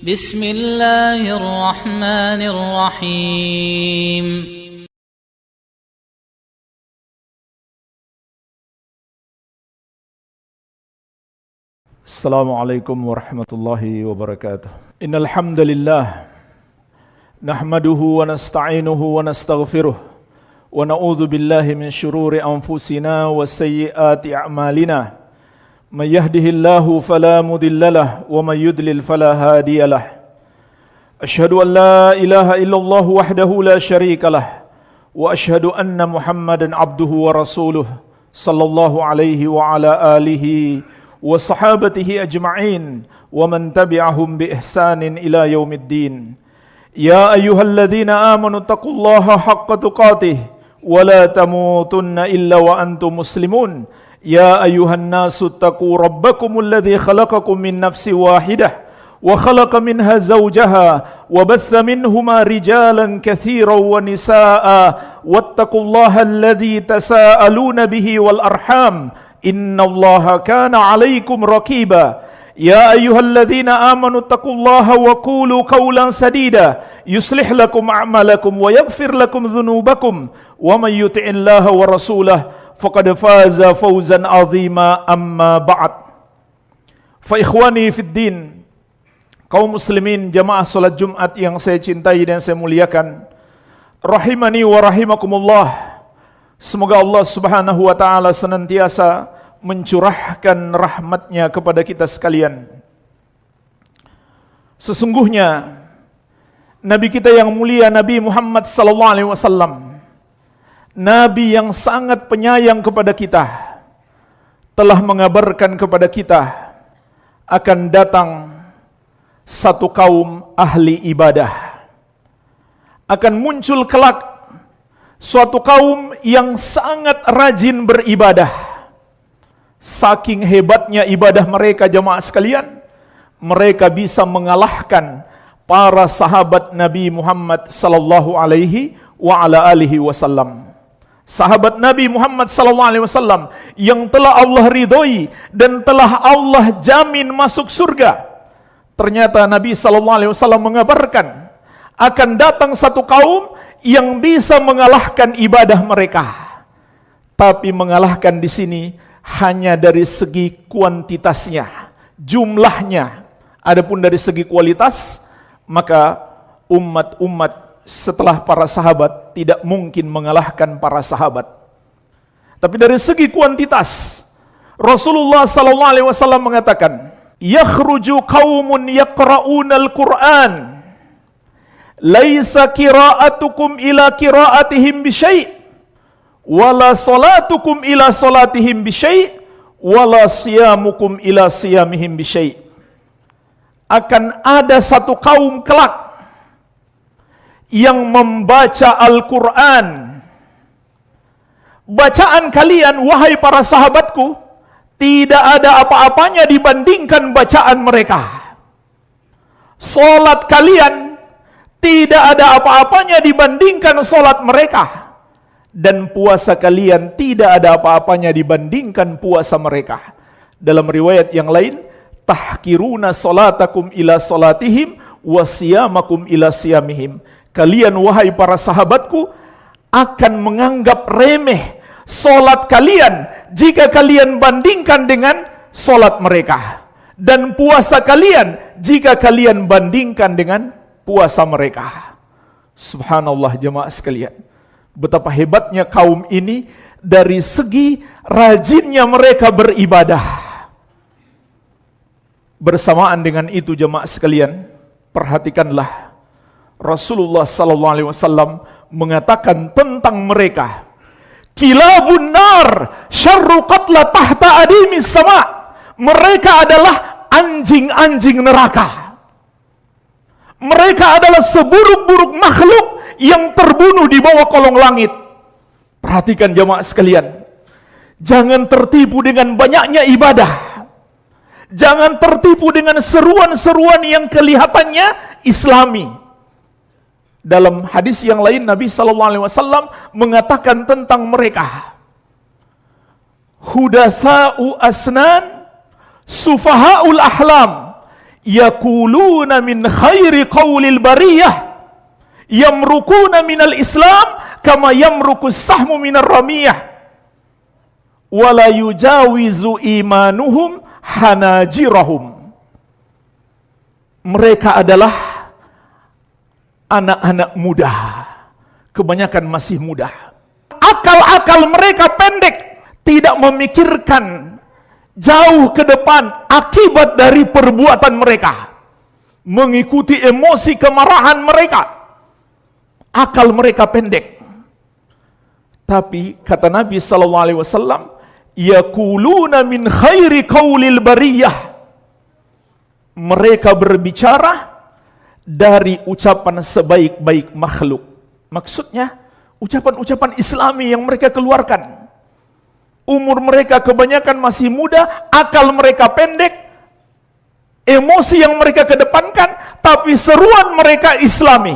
بسم الله الرحمن الرحيم السلام عليكم ورحمة الله وبركاته. إن الحمد لله نحمده ونستعينه ونستغفره ونعوذ بالله من شرور أنفسنا وسيئات أعمالنا. من يهده الله فلا مضل له ومن يضلل فلا هادي له. أشهد أن لا إله إلا الله وحده لا شريك له وأشهد أن محمدا عبده ورسوله صلى الله عليه وعلى آله وصحابته أجمعين ومن تبعهم بإحسان إلى يوم الدين. يا أيها الذين آمنوا اتقوا الله حق تقاته ولا تموتن إلا وأنتم مسلمون. يا أيها الناس اتقوا ربكم الذي خلقكم من نفس واحدة وخلق منها زوجها وبث منهما رجالا كثيرا ونساء واتقوا الله الذي تساءلون به والأرحام إن الله كان عليكم رقيبا. يا أيها الذين آمنوا اتقوا الله وقولوا قولا سديدا يصلح لكم أعمالكم ويغفر لكم ذنوبكم ومن يطع الله ورسوله فقد فاز فوزا عظيما. أما بعد فإخواني في الدين, kaum muslimin jamaah salat Jumat yang saya cintai dan saya muliakan, rahimani wa rahimakumullah. Semoga Allah Subhanahu wa taala senantiasa mencurahkan rahmatnya kepada kita sekalian. Sesungguhnya Nabi kita yang mulia, Nabi Muhammad sallallahu alaihi wasallam, Nabi yang sangat penyayang kepada kita, telah mengabarkan kepada kita akan datang satu kaum ahli ibadah. Akan muncul kelak suatu kaum yang sangat rajin beribadah. Saking hebatnya ibadah mereka, jemaah sekalian, mereka bisa mengalahkan para sahabat Nabi Muhammad sallallahu alaihi wa ala alihi wasallam. Sahabat Nabi Muhammad sallallahu alaihi wasallam yang telah Allah ridhoi dan telah Allah jamin masuk surga. Ternyata Nabi sallallahu alaihi wasallam mengabarkan akan datang satu kaum yang bisa mengalahkan ibadah mereka. Tapi mengalahkan di sini hanya dari segi kuantitasnya, jumlahnya. Adapun dari segi kualitas, maka umat-umat setelah para sahabat tidak mungkin mengalahkan para sahabat. Tapi dari segi kuantitas, Rasulullah sallallahu alaihi wasallam mengatakan, yakhruju qaumun yaqra'unal Qur'an laisa qira'atukum ila qira'atihim bi syai' wala salatukum ila salatihim bi syai' wala siyamukum ila siyamihim bi syai'. Akan ada satu kaum kelak yang membaca Al-Quran. Bacaan kalian, wahai para sahabatku, tidak ada apa-apanya dibandingkan bacaan mereka. Solat kalian tidak ada apa-apanya dibandingkan solat mereka. Dan puasa kalian tidak ada apa-apanya dibandingkan puasa mereka. Dalam riwayat yang lain, tahkiruna solatakum ila solatihim wa siyamakum ila siyamihim. Kalian wahai para sahabatku akan menganggap remeh solat kalian jika kalian bandingkan dengan solat mereka, dan puasa kalian jika kalian bandingkan dengan puasa mereka. Subhanallah jemaah sekalian, betapa hebatnya kaum ini dari segi rajinnya mereka beribadah. Bersamaan dengan itu jemaah sekalian, perhatikanlah Rasulullah sallallahu alaihi wasallam mengatakan tentang mereka, kilabun nar syarru qatla tahta adimis sama. Mereka adalah anjing-anjing neraka. Mereka adalah seburuk-buruk makhluk yang terbunuh di bawah kolong langit. Perhatikan jemaah sekalian, jangan tertipu dengan banyaknya ibadah. Jangan tertipu dengan seruan-seruan yang kelihatannya islami. Dalam hadis yang lain Nabi sallallahu alaihi wasallam mengatakan tentang mereka, hudatsa'u asnan sufahaul ahlam, yaquluna min khairi qaulil bariyah yamrukuna minal Islam kama yamruku sahmu minar ramiyah wala yujawizu imanuhum hanajirahum. Mereka adalah anak-anak muda, kebanyakan masih muda. Akal-akal mereka pendek, tidak memikirkan jauh ke depan akibat dari perbuatan mereka, mengikuti emosi kemarahan mereka. Akal mereka pendek. Tapi kata Nabi SAW, yaquluna min khairi qaulil bariyah. Mereka berbicara dari ucapan sebaik-baik makhluk. Maksudnya, ucapan-ucapan Islami yang mereka keluarkan. Umur mereka kebanyakan masih muda, akal mereka pendek, emosi yang mereka kedepankan, tapi seruan mereka Islami.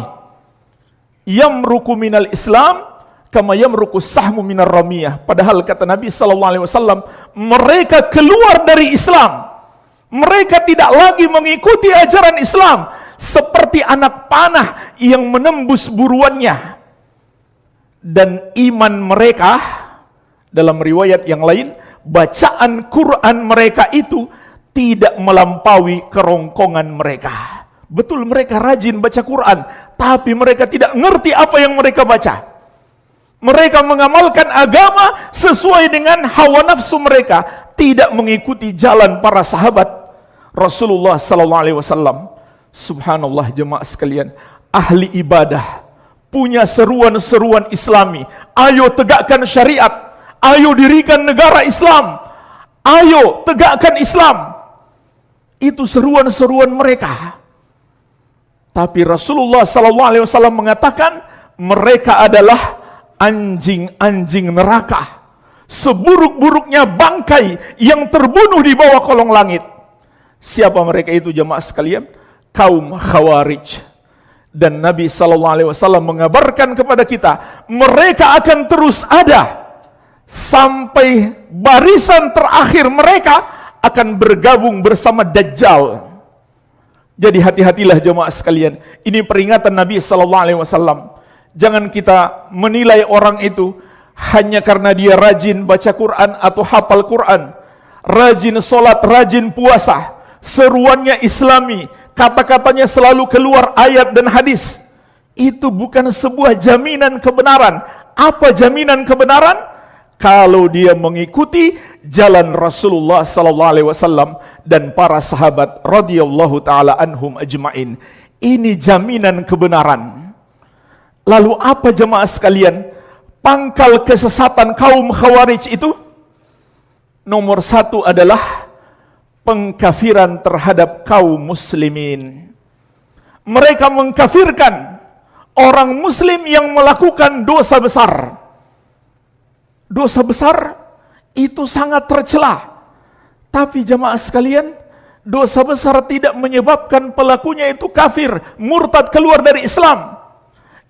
Yamruku minal Islam kama yamruku sahmu minar ramiyah. Padahal kata Nabi SAW, mereka keluar dari Islam. Mereka tidak lagi mengikuti ajaran Islam seperti anak panah yang menembus buruannya. Dan iman mereka, dalam riwayat yang lain, bacaan Quran mereka itu tidak melampaui kerongkongan mereka. Betul mereka rajin baca Quran, tapi mereka tidak ngerti apa yang mereka baca. Mereka mengamalkan agama sesuai dengan hawa nafsu mereka, tidak mengikuti jalan para sahabat Rasulullah SAW. Subhanallah jemaah sekalian, ahli ibadah punya seruan-seruan Islami. Ayo tegakkan syariat, ayo dirikan negara Islam, ayo tegakkan Islam. Itu seruan-seruan mereka. Tapi Rasulullah SAW mengatakan mereka adalah anjing-anjing neraka, seburuk-buruknya bangkai yang terbunuh di bawah kolong langit. Siapa mereka itu jemaah sekalian? Kaum Khawarij. Dan Nabi SAW mengabarkan kepada kita, mereka akan terus ada sampai barisan terakhir mereka akan bergabung bersama Dajjal. Jadi hati-hatilah jemaah sekalian. Ini peringatan Nabi SAW. Jangan kita menilai orang itu hanya karena dia rajin baca Quran atau hafal Quran, rajin sholat, rajin puasa, seruannya Islami, kata-katanya selalu keluar ayat dan hadis. Itu bukan sebuah jaminan kebenaran. Apa jaminan kebenaran? Kalau dia mengikuti jalan Rasulullah SAW dan para sahabat radhiyallahu taala anhum ajmain. Ini jaminan kebenaran. Lalu apa jemaah sekalian pangkal kesesatan kaum Khawarij itu? Nomor satu adalah pengkafiran terhadap kaum muslimin. Mereka mengkafirkan orang muslim yang melakukan dosa besar. Dosa besar itu sangat tercela. Tapi jemaah sekalian, dosa besar tidak menyebabkan pelakunya itu kafir, murtad, keluar dari Islam.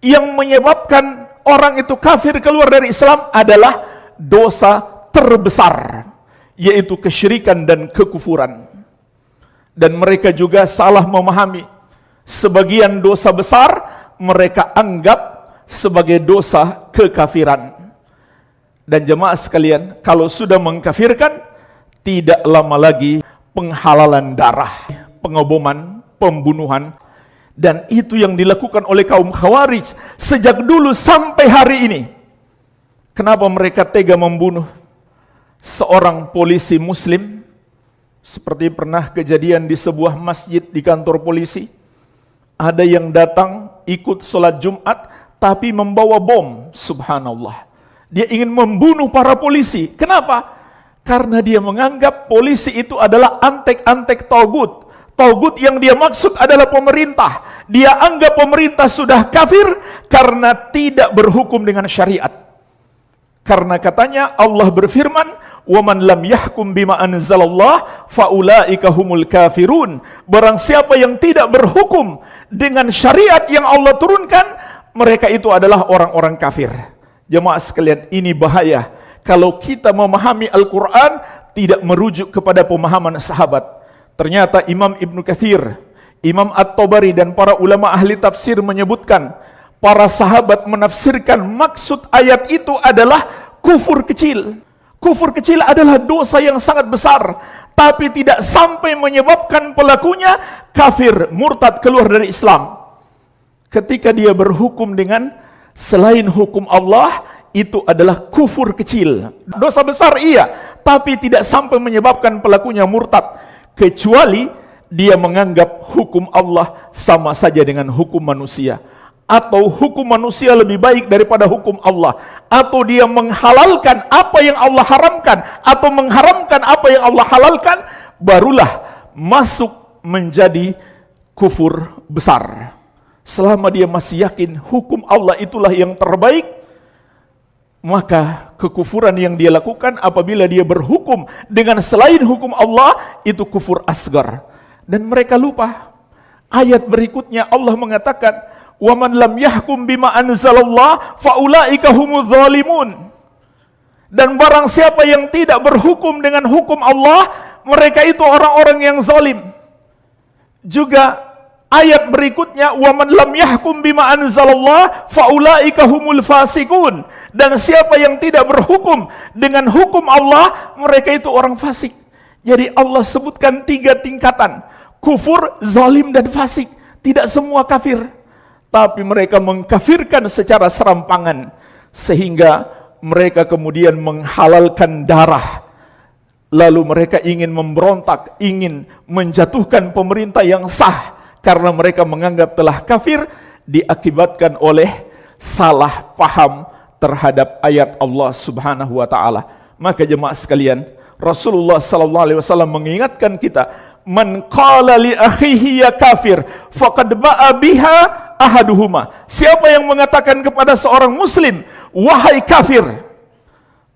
Yang menyebabkan orang itu kafir, keluar dari Islam adalah dosa terbesar, yaitu kesyirikan dan kekufuran. Dan mereka juga salah memahami. Sebagian dosa besar mereka anggap sebagai dosa kekafiran. Dan jemaah sekalian, kalau sudah mengkafirkan, tidak lama lagi penghalalan darah, pengoboman, pembunuhan. Dan itu yang dilakukan oleh kaum Khawarij sejak dulu sampai hari ini. Kenapa mereka tega membunuh seorang polisi muslim? Seperti pernah kejadian di sebuah masjid di kantor polisi. Ada yang datang ikut sholat Jumat tapi membawa bom. Subhanallah. Dia ingin membunuh para polisi. Kenapa? Karena dia menganggap polisi itu adalah antek-antek taugut. Taugut yang dia maksud adalah pemerintah. Dia anggap pemerintah sudah kafir karena tidak berhukum dengan syariat. Karena katanya Allah berfirman, "Waman lam yahkum bima anzalallah faulaika humul kafirun." Barang siapa yang tidak berhukum dengan syariat yang Allah turunkan, mereka itu adalah orang-orang kafir. Jemaah sekalian, ini bahaya. Kalau kita memahami Al-Quran tidak merujuk kepada pemahaman sahabat, Ternyata Imam Ibnu Katsir, Imam At-Tabari dan para ulama ahli tafsir menyebutkan para sahabat menafsirkan maksud ayat itu adalah kufur kecil. Kufur kecil adalah dosa yang sangat besar, tapi tidak sampai menyebabkan pelakunya kafir, murtad, keluar dari Islam. Ketika dia berhukum dengan selain hukum Allah, itu adalah kufur kecil. Dosa besar iya, tapi tidak sampai menyebabkan pelakunya murtad, kecuali dia menganggap hukum Allah sama saja dengan hukum manusia, atau hukum manusia lebih baik daripada hukum Allah, atau dia menghalalkan apa yang Allah haramkan, atau mengharamkan apa yang Allah halalkan, barulah masuk menjadi kufur besar. Selama dia masih yakin hukum Allah itulah yang terbaik, maka kekufuran yang dia lakukan apabila dia berhukum dengan selain hukum Allah, itu kufur asgar. Dan mereka lupa ayat berikutnya Allah mengatakan, wa man lam yahkum bima anzalallah faulaika humuz zalimun. Dan barang siapa yang tidak berhukum dengan hukum Allah, mereka itu orang-orang yang zalim. Juga ayat berikutnya, wa man lam yahkum bima anzalallah faulaika humul fasikun. Dan siapa yang tidak berhukum dengan hukum Allah, mereka itu orang fasik. Jadi Allah sebutkan 3 tingkatan: kufur, zalim, dan fasik. Tidak semua kafir, tapi mereka mengkafirkan secara serampangan, sehingga mereka kemudian menghalalkan darah. Lalu mereka ingin memberontak, ingin menjatuhkan pemerintah yang sah, karena mereka menganggap telah kafir, diakibatkan oleh salah paham terhadap ayat Allah Subhanahu wa taala. Maka jemaah sekalian, Rasulullah sallallahu alaihi wasallam mengingatkan kita, man qala li akhihi ya kafir faqad ba'a biha ahaduhuma. Siapa yang mengatakan kepada seorang muslim, wahai kafir,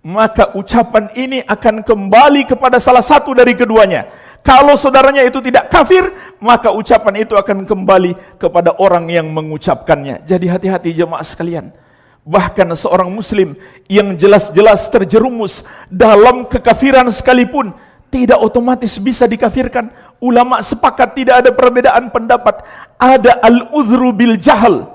maka ucapan ini akan kembali kepada salah satu dari keduanya. Kalau saudaranya itu tidak kafir, maka ucapan itu akan kembali kepada orang yang mengucapkannya. Jadi hati-hati jemaah sekalian. Bahkan seorang muslim yang jelas-jelas terjerumus dalam kekafiran sekalipun, tidak otomatis bisa dikafirkan. Ulama sepakat tidak ada perbedaan pendapat. Ada al-uzru bil jahal.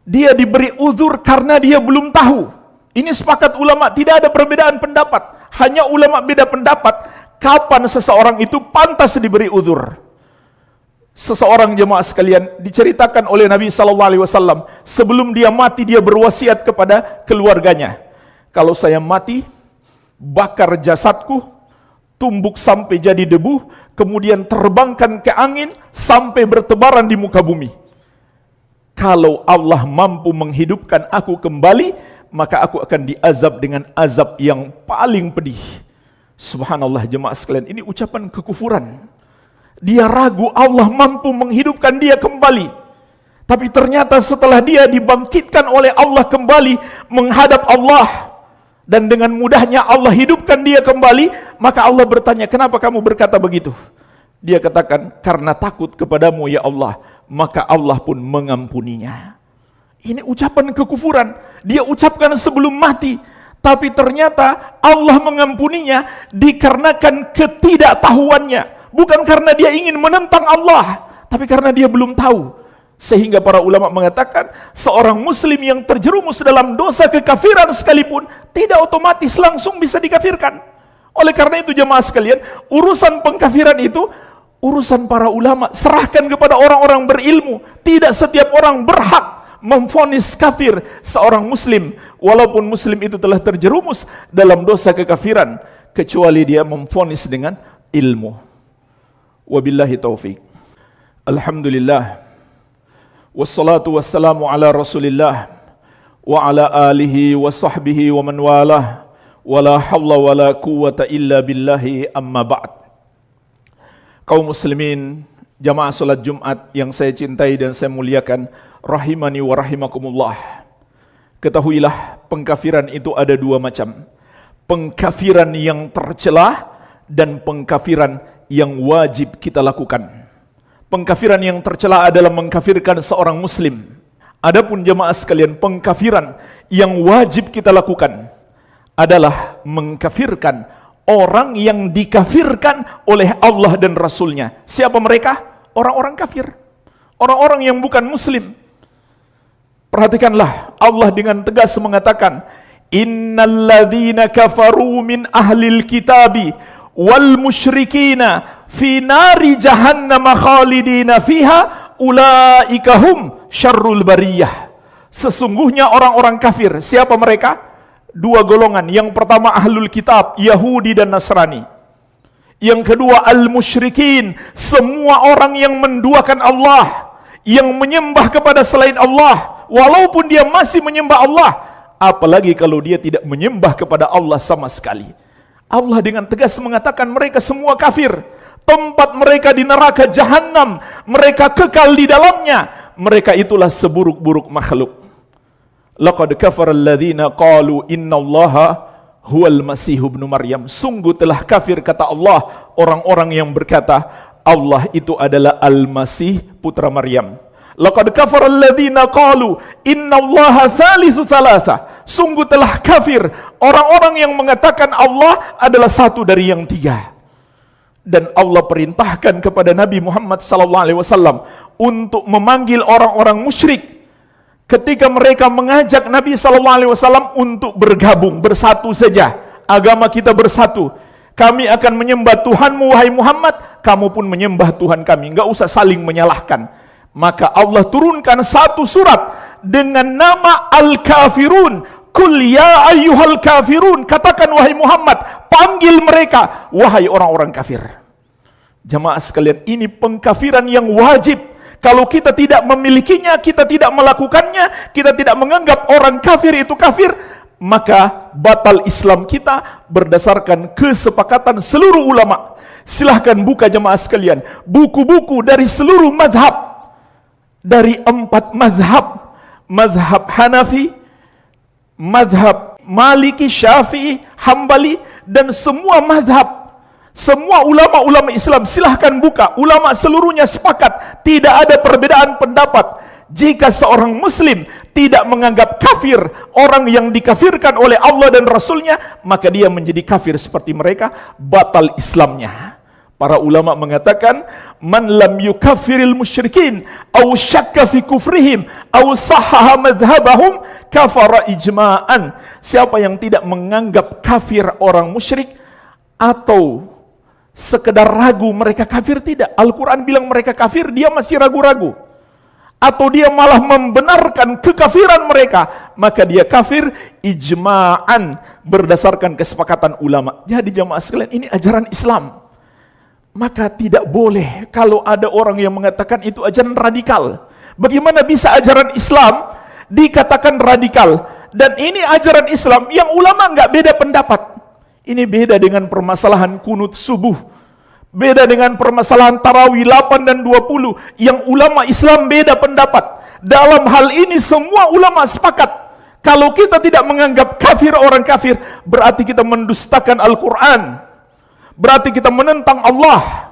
Dia diberi uzur karena dia belum tahu. Ini sepakat ulama, tidak ada perbedaan pendapat. Hanya ulama beda pendapat kapan seseorang itu pantas diberi uzur. Seseorang jemaah sekalian diceritakan oleh Nabi SAW, sebelum dia mati dia berwasiat kepada keluarganya, kalau saya mati, bakar jasadku, tumbuk sampai jadi debu, kemudian terbangkan ke angin sampai bertebaran di muka bumi. Kalau Allah mampu menghidupkan aku kembali, maka aku akan diazab dengan azab yang paling pedih. Subhanallah jemaah sekalian, ini ucapan kekufuran. Dia ragu Allah mampu menghidupkan dia kembali. Tapi ternyata setelah dia dibangkitkan oleh Allah kembali menghadap Allah, dan dengan mudahnya Allah hidupkan dia kembali, maka Allah bertanya, kenapa kamu berkata begitu? Dia katakan, karena takut kepadamu ya Allah, maka Allah pun mengampuninya. Ini ucapan kekufuran. Dia ucapkan sebelum mati, tapi ternyata Allah mengampuninya dikarenakan ketidaktahuannya. Bukan karena dia ingin menentang Allah, tapi karena dia belum tahu. Sehingga para ulama mengatakan, seorang muslim yang terjerumus dalam dosa kekafiran sekalipun, tidak otomatis langsung bisa dikafirkan. Oleh karena itu jemaah sekalian, urusan pengkafiran itu urusan para ulama. Serahkan kepada orang-orang berilmu. Tidak setiap orang berhak memvonis kafir seorang muslim, walaupun muslim itu telah terjerumus dalam dosa kekafiran, kecuali dia memvonis dengan ilmu. Wabillahi taufiq. Alhamdulillah. Wassalatu wassalamu ala Rasulillah wa ala alihi wa sahbihi wa man walah. Wala hawla wala quwwata illa billahi, amma ba'd. Kaum muslimin, jamaah salat Jumat yang saya cintai dan saya muliakan, rahimani wa rahimakumullah. Ketahuilah, pengkafiran itu ada 2 macam. Pengkafiran yang tercela dan pengkafiran yang wajib kita lakukan. Pengkafiran yang tercela adalah mengkafirkan seorang muslim. Adapun jemaah sekalian, pengkafiran yang wajib kita lakukan adalah mengkafirkan orang yang dikafirkan oleh Allah dan Rasulnya. Siapa mereka? Orang-orang kafir, orang-orang yang bukan muslim. Perhatikanlah, Allah dengan tegas mengatakan, innalladzina kafaru min ahlil kitabi wal musyrikina fi nari jahannam khalidina fiha ulaika hum syarrul bariyah. Sesungguhnya orang-orang kafir, siapa mereka? Dua golongan. Yang pertama ahlul kitab, Yahudi dan Nasrani. Yang kedua al-musyrikin, semua orang yang menduakan Allah, yang menyembah kepada selain Allah, walaupun dia masih menyembah Allah, apalagi kalau dia tidak menyembah kepada Allah sama sekali. Allah dengan tegas mengatakan mereka semua kafir. Tempat mereka di neraka jahanam, mereka kekal di dalamnya. Mereka itulah seburuk-buruk makhluk. Laqad kafara alladhina qalu innallaha huwal masih ibnu Maryam. Sungguh telah kafir, kata Allah, orang-orang yang berkata Allah itu adalah Al-Masih putra Maryam. Laqad kafara alladhina qalu innallaha thalithu thalatha. Sungguh telah kafir orang-orang yang mengatakan Allah adalah satu dari yang tiga. Dan Allah perintahkan kepada Nabi Muhammad SAW untuk memanggil orang-orang musyrik ketika mereka mengajak Nabi SAW untuk bergabung, bersatu saja. Agama kita bersatu. Kami akan menyembah Tuhanmu wahai Muhammad, kamu pun menyembah Tuhan kami. Enggak usah saling menyalahkan. Maka Allah turunkan satu surat dengan nama Al-Kafirun. Kul ya ayyuhal kafirun. Katakan wahai Muhammad, panggil mereka wahai orang-orang kafir. Jamaah sekalian, ini pengkafiran yang wajib. Kalau kita tidak memilikinya, kita tidak melakukannya, kita tidak menganggap orang kafir itu kafir, maka batal Islam kita berdasarkan kesepakatan seluruh ulama. Silahkan buka jemaah sekalian buku-buku dari seluruh mazhab, dari 4 mazhab, mazhab Hanafi, mazhab Maliki, Syafi'i, Hambali, dan semua mazhab. Semua ulama-ulama Islam, silahkan buka. Ulama seluruhnya sepakat, tidak ada perbedaan pendapat. Jika seorang muslim tidak menganggap kafir orang yang dikafirkan oleh Allah dan Rasulnya, maka dia menjadi kafir seperti mereka, batal Islamnya. Para ulama mengatakan, man lam yukaffiril musyrikin aw syakka fi kufrihim aw sahaha madhhabahum kafara ijma'an. Siapa yang tidak menganggap kafir orang musyrik atau sekedar ragu mereka kafir, tidak. Al-Quran bilang mereka kafir, dia masih ragu-ragu. Atau dia malah membenarkan kekafiran mereka, maka dia kafir ijma'an, berdasarkan kesepakatan ulama. Jadi jamaah sekalian, ini ajaran Islam. Maka tidak boleh kalau ada orang yang mengatakan itu ajaran radikal. Bagaimana bisa ajaran Islam dikatakan radikal? Dan ini ajaran Islam yang ulama nggak beda pendapat. Ini beda dengan permasalahan kunut subuh, beda dengan permasalahan tarawih 8 dan 20 yang ulama Islam beda pendapat. Dalam hal ini semua ulama sepakat. Kalau kita tidak menganggap kafir orang kafir, berarti kita mendustakan Al-Quran, berarti kita menentang Allah.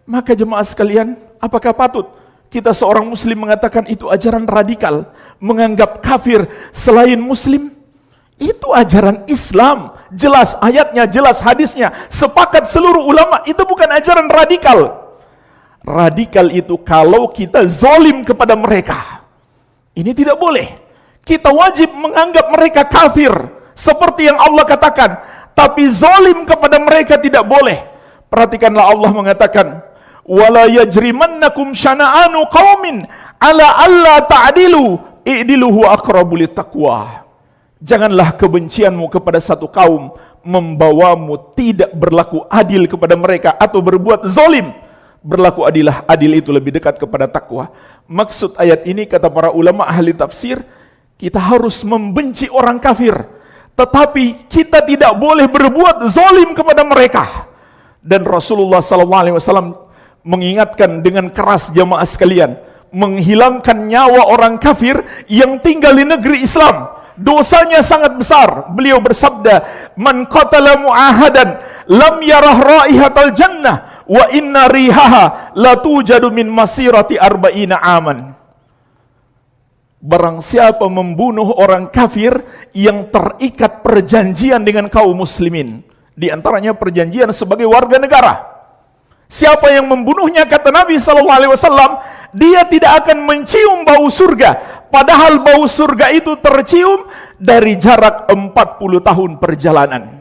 Maka jemaah sekalian, apakah patut kita seorang muslim mengatakan itu ajaran radikal, menganggap kafir selain muslim? Itu ajaran Islam, jelas ayatnya, jelas hadisnya, sepakat seluruh ulama, itu bukan ajaran radikal. Radikal itu kalau kita zalim kepada mereka. Ini tidak boleh. Kita wajib menganggap mereka kafir, seperti yang Allah katakan, tapi zalim kepada mereka tidak boleh. Perhatikanlah Allah mengatakan, wala yajrimannakum syana'anu qaumin ala alla ta'dilu i'dilu huwa aqrabu littaqwa. Janganlah kebencianmu kepada satu kaum membawamu tidak berlaku adil kepada mereka atau berbuat zalim. Berlaku adilah, adil itu lebih dekat kepada takwa. Maksud ayat ini, kata para ulama ahli tafsir, kita harus membenci orang kafir, tetapi kita tidak boleh berbuat zalim kepada mereka. Dan Rasulullah SAW mengingatkan dengan keras jamaah sekalian, menghilangkan nyawa orang kafir yang tinggal di negeri Islam, dosanya sangat besar. Beliau bersabda, man qatala mu'ahadan lam yarah raihatal jannah wa inna rihaha la tujadu min masirati arba'ina aman. Barang siapa membunuh orang kafir yang terikat perjanjian dengan kaum muslimin, Di antaranya perjanjian sebagai warga negara. Siapa yang membunuhnya, kata Nabi SAW, dia tidak akan mencium bau surga. Padahal bau surga itu tercium dari jarak 40 tahun perjalanan.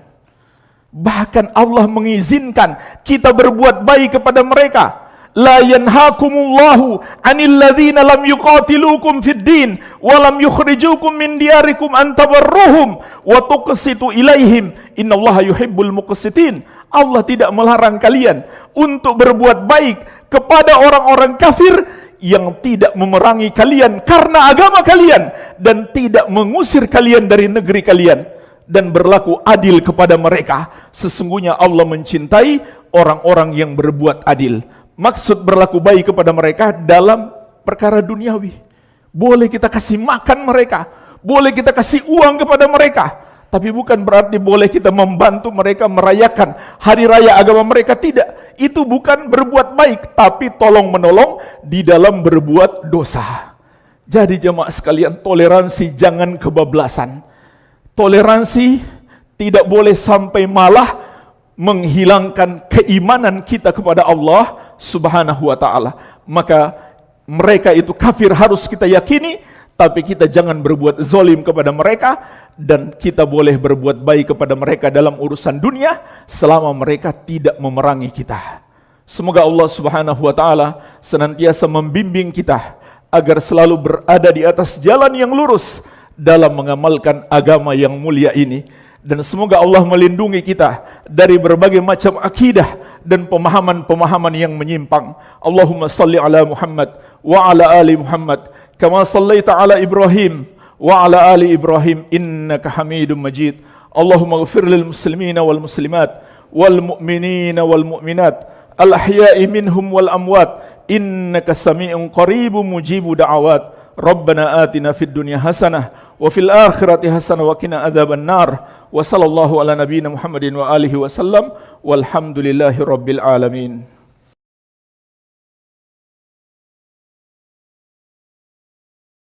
Bahkan Allah mengizinkan kita berbuat baik kepada mereka. La yanhakumullahu 'anil ladzina lam yuqatilukum fid din wa lam yukhrijukum min diyarikum an tabarruhum wa tuqsitu ilaihim innallaha yuhibbul muqsitin. Allah tidak melarang kalian untuk berbuat baik kepada orang-orang kafir yang tidak memerangi kalian karena agama kalian dan tidak mengusir kalian dari negeri kalian, dan berlaku adil kepada mereka. Sesungguhnya Allah mencintai orang-orang yang berbuat adil. Maksud berlaku baik kepada mereka dalam perkara duniawi. Boleh kita kasih makan mereka, boleh kita kasih uang kepada mereka, tapi bukan berarti boleh kita membantu mereka merayakan hari raya agama mereka. Tidak, itu bukan berbuat baik, tapi tolong menolong di dalam berbuat dosa. Jadi jemaah sekalian, toleransi jangan kebablasan. Toleransi tidak boleh sampai malah menghilangkan keimanan kita kepada Allah Subhanahu wa ta'ala. Maka mereka itu kafir harus kita yakini, tapi kita jangan berbuat zalim kepada mereka, dan kita boleh berbuat baik kepada mereka dalam urusan dunia selama mereka tidak memerangi kita. Semoga Allah Subhanahu wa ta'ala senantiasa membimbing kita agar selalu berada di atas jalan yang lurus dalam mengamalkan agama yang mulia ini. Dan semoga Allah melindungi kita dari berbagai macam akidah dan pemahaman-pemahaman yang menyimpang. Allahumma salli ala Muhammad wa ala ali Muhammad kama sallaita ala Ibrahim wa ala ali Ibrahim innaka Hamidum Majid. Allahumma ighfir lil muslimina wal muslimat wal mu'minina wal mu'minat al ahya'i minhum wal amwat innaka sami'un qaribun mujibu da'awat. Rabbana atina fid dunya hasanah wa fil akhirati hasanah wa qina adzaban nar. Wa sallallahu ala nabiyyina Muhammadin wa alihi wasallam walhamdulillahi rabbil alamin.